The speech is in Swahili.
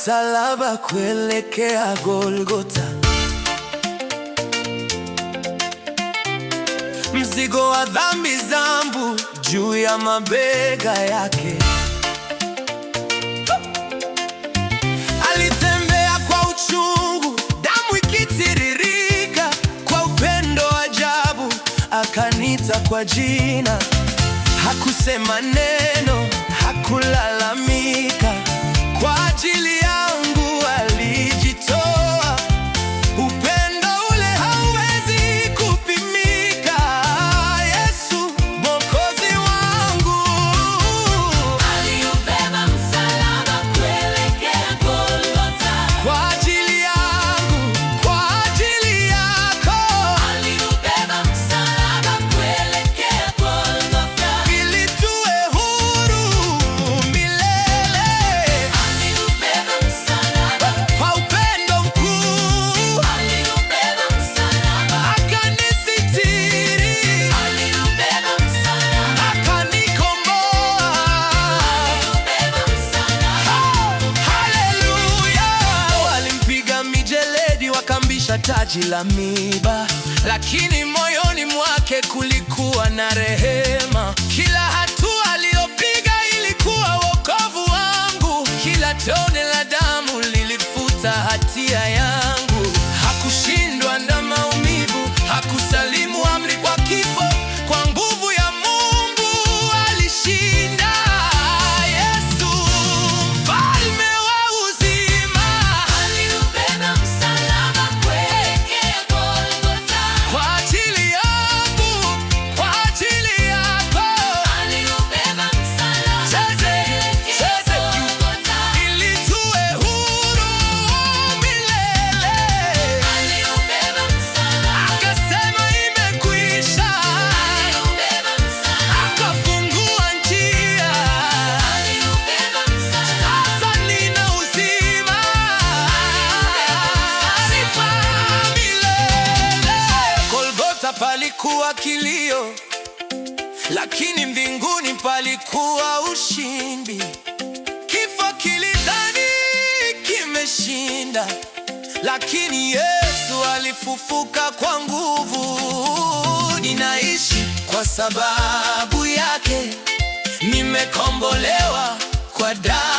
msalaba kuelekea Golgotha. Mzigo wa dhambi zangu juu ya mabega yake. Alitembea kwa uchungu, damu ikitiririka. Kwa upendo ajabu akanita kwa jina. Hakusema neno, hakulalamika. Kwa ajili yangu alijitoa. Upendo ule hauwezi kupimika. Yesu Mwokozi wangu aliubeba msalaba kuelekea Golgotha. kwa ajili yangu, kwa ajili yako. Aliubeba msalaba kuelekea Golgotha. Ili tuwe huru milele. Aliubeba msalaba. Kwa upendo mkuu Aliubeba msalaba. akanisitiri, Aliubeba msalaba. akanikomboa. Aliubeba msalaba. Haleluya! Walimpiga mijeledi, wakambisha taji la miiba, lakini moyoni mwake kulikuwa na rehema. Kila hatua aliyopiga ilikuwa wokovu wangu. Kila tone la damu lilifuta hatia yangu. Hakushindwa na maumivu, hakusalimu amri kwa kifo. Kwa nguvu ya Mungu alishinda. Yesu mfalme wa uzima, Aliubeba msalaba kuelekea Golgotha. kwa ajili yangu, kwa ajili yako. Aliubeba msalaba kuelekea Golgotha. Ili tuwe huru milele. Aliubeba msalaba. Akasema imekwisha. Aliubeba msalaba. Akafungua njia. Aliubeba msalaba. Sasa nina uzima. Sifa milele. Golgotha palikuwa kilio, lakini mbinguni palikuwa ushindi. Kifo kilidhani kimeshinda, lakini Yesu alifufuka kwa nguvu. Ninaishi kwa sababu yake, nimekombolewa kwa damu